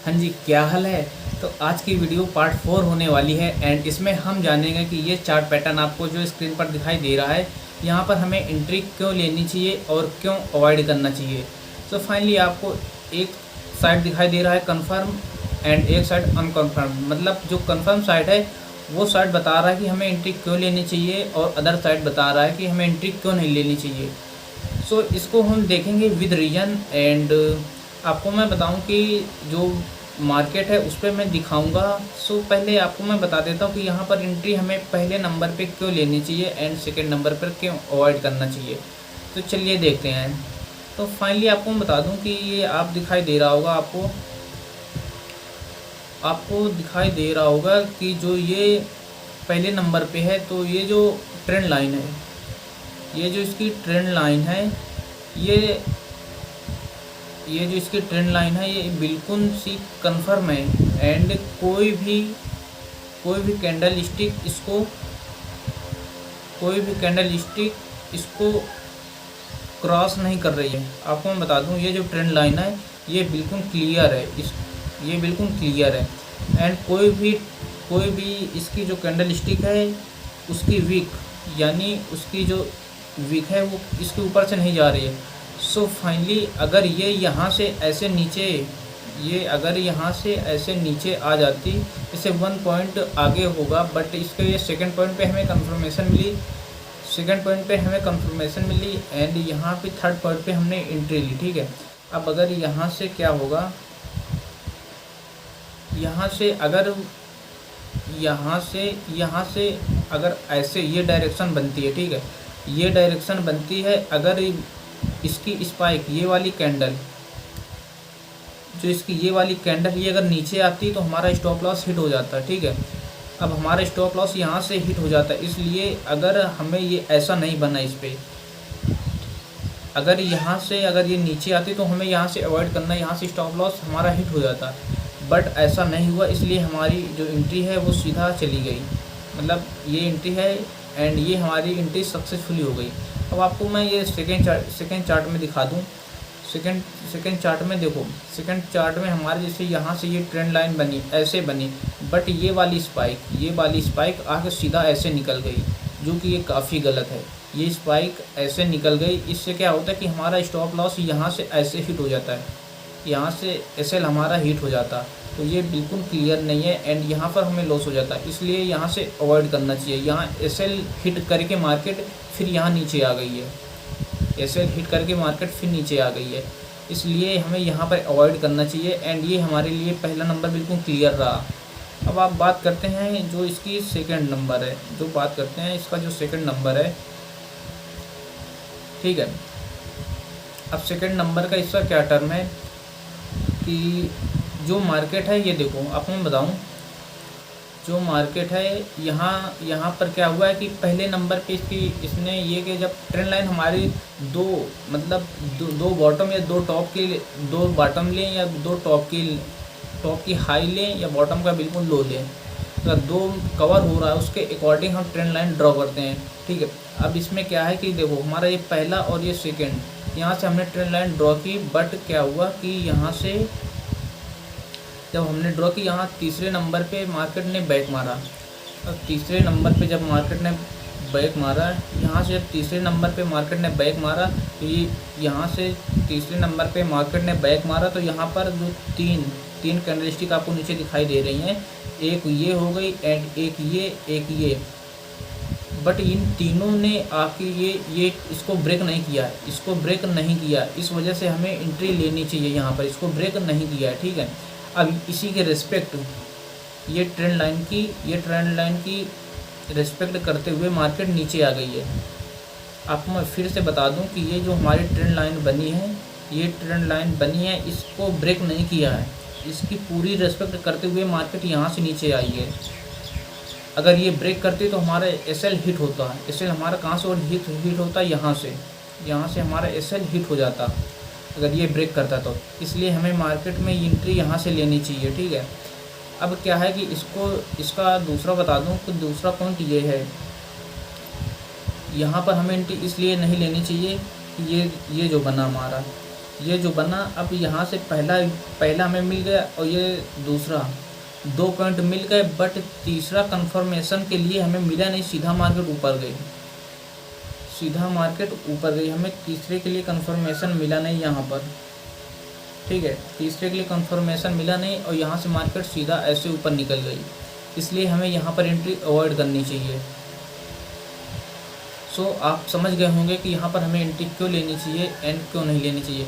हाँ जी, क्या हाल है। तो आज की वीडियो पार्ट 4 होने वाली है एंड इसमें हम जानेंगे कि ये चार्ट पैटर्न आपको जो स्क्रीन पर दिखाई दे रहा है, यहाँ पर हमें एंट्री क्यों लेनी चाहिए और क्यों अवॉइड करना चाहिए। सो फाइनली आपको एक साइड दिखाई दे रहा है कन्फर्म एंड एक साइड अनकन्फर्म। मतलब जो कन्फर्म साइड है वो साइड बता रहा है कि हमें एंट्री क्यों लेनी चाहिए और अदर साइड बता रहा है कि हमें एंट्री क्यों नहीं लेनी चाहिए। सो इसको हम देखेंगे विद रीजन एंड आपको मैं बताऊं कि जो मार्केट है उस पर मैं दिखाऊंगा। सो पहले आपको मैं बता देता हूं कि यहाँ पर एंट्री हमें पहले नंबर पे क्यों लेनी चाहिए एंड सेकंड नंबर पर क्यों अवॉइड करना चाहिए। तो चलिए देखते हैं। तो फाइनली आपको मैं बता दूं कि ये आप दिखाई दे रहा होगा आपको दिखाई दे रहा होगा कि जो ये पहले नंबर पे है, तो ये जो ट्रेंड लाइन है, ये जो इसकी ट्रेंड लाइन है, ये जो इसकी ट्रेंड लाइन है ये बिल्कुल सी कंफर्म है एंड कोई भी कैंडल स्टिक इसको क्रॉस नहीं कर रही है। आपको मैं बता दूं ये जो ट्रेंड लाइन है ये बिल्कुल क्लियर है, ये बिल्कुल क्लियर है एंड कोई भी इसकी जो कैंडल स्टिक है उसकी वीक, यानी उसकी जो वीक है वो इसके ऊपर से नहीं जा रही है। सो फाइनली अगर ये यहाँ से ऐसे नीचे आ जाती, इससे 1 पॉइंट आगे होगा, बट इसके ये सेकंड पॉइंट पे हमें कंफर्मेशन मिली एंड यहाँ पे थर्ड पॉइंट पे हमने एंट्री ली। ठीक है, अब अगर यहाँ से क्या होगा, यहाँ से अगर ऐसे ये डायरेक्शन बनती है, ठीक है, ये डायरेक्शन बनती है। अगर इसकी स्पाइक ये वाली कैंडल, जो इसकी ये वाली कैंडल ये अगर नीचे आती तो हमारा स्टॉप लॉस हिट हो जाता है। ठीक है, अब हमारा स्टॉप लॉस यहाँ से हिट हो जाता है, इसलिए अगर हमें ये ऐसा नहीं बना, इस पर अगर ये नीचे आती तो हमें यहाँ से अवॉइड करना, यहाँ से स्टॉप लॉस हमारा हिट हो जाता, बट ऐसा नहीं हुआ, इसलिए हमारी जो एंट्री है वो सीधा चली गई। मतलब ये एंट्री है एंड ये हमारी एंट्री सक्सेसफुली हो गई। अब आपको मैं ये सेकेंड चार्ट में दिखा दूँ। सेकेंड चार्ट में देखो, सेकेंड चार्ट में हमारे जैसे यहाँ से ये ट्रेंड लाइन बनी, ऐसे बनी, बट ये वाली स्पाइक आके सीधा ऐसे निकल गई, जो कि ये काफ़ी गलत है। ये स्पाइक ऐसे निकल गई, इससे क्या होता है कि हमारा स्टॉप लॉस यहाँ से ऐसे हिट हो जाता है, यहाँ से एसएल हमारा हिट हो जाता, तो ये बिल्कुल क्लियर नहीं है एंड यहाँ पर हमें लॉस हो जाता है, इसलिए यहाँ से अवॉइड करना चाहिए। यहाँ एसएल हिट करके मार्केट फिर यहाँ नीचे आ गई है, एसएल हिट करके मार्केट फिर नीचे आ गई है, इसलिए हमें यहाँ पर अवॉइड करना चाहिए एंड ये हमारे लिए पहला नंबर बिल्कुल क्लियर रहा। अब आप बात करते हैं जो इसकी सेकंड नंबर है, इसका जो सेकंड नंबर है, ठीक है। अब सेकंड नंबर का इसका क्या टर्म है कि जो मार्केट है, ये देखो आपको मैं बताऊं, जो मार्केट है यहाँ पर क्या हुआ है कि पहले नंबर पे इसने ये कि जब ट्रेंड लाइन हमारी दो बॉटम या दो बॉटम लें या दो टॉप की हाई लें या बॉटम का बिल्कुल लो लें, अगर दो कवर हो रहा है उसके अकॉर्डिंग हम ट्रेंड लाइन ड्रॉ करते हैं। ठीक है, अब इसमें क्या है कि देखो हमारा ये पहला और ये सेकेंड, यहाँ से हमने ट्रेंड लाइन ड्रॉ की, बट क्या हुआ कि यहाँ से जब हमने ड्रॉ की, यहाँ तीसरे नंबर पे मार्केट ने बैक मारा। अब तीसरे नंबर पे जब मार्केट ने बैक मारा, यहाँ से जब तीसरे नंबर पे मार्केट ने बैक मारा, तो ये यहाँ से तीसरे नंबर पे मार्केट ने बैक मारा, तो यहाँ पर जो तीन कैंडलस्टिक आपको नीचे दिखाई दे रही हैं, एक ये हो गई एंड एक ये, बट इन तीनों ने आके ये इसको ब्रेक नहीं किया, इस वजह से हमें एंट्री लेनी चाहिए। यहाँ पर इसको ब्रेक नहीं किया है, ठीक है। अब इसी के रिस्पेक्ट ये ट्रेंड लाइन की रिस्पेक्ट करते हुए मार्केट नीचे आ गई है। आपको मैं फिर से बता दूं कि ये जो हमारी ट्रेंड लाइन बनी है, इसको ब्रेक नहीं किया है, इसकी पूरी रिस्पेक्ट करते हुए मार्केट यहाँ से नीचे आई है। अगर ये ब्रेक करती तो हमारा एसएल हिट होता है, एसएल हमारा कहाँ से और हिट होता है, यहाँ से हमारा एसएल हिट हो जाता अगर ये ब्रेक करता तो, इसलिए हमें मार्केट में एंट्री यहाँ से लेनी चाहिए। ठीक है, अब क्या है कि इसका दूसरा बता दूं कि दूसरा पॉइंट ये है, यहाँ पर हमें एंट्री इसलिए नहीं लेनी चाहिए कि ये जो बना हमारा ये जो बना, अब यहाँ से पहला हमें मिल गया और ये दूसरा, 2 पॉइंट मिल गए, बट तीसरा कंफर्मेशन के लिए हमें मिला नहीं, सीधा मार्केट ऊपर गई, सीधा मार्केट ऊपर गई, हमें तीसरे के लिए कंफर्मेशन मिला नहीं यहाँ पर। ठीक है, तीसरे के लिए कंफर्मेशन मिला नहीं और यहाँ से मार्केट सीधा ऐसे ऊपर निकल गई, इसलिए हमें यहाँ पर एंट्री अवॉइड करनी चाहिए। सो आप समझ गए होंगे कि यहाँ पर हमें एंट्री क्यों लेनी चाहिए एंड क्यों नहीं लेनी चाहिए।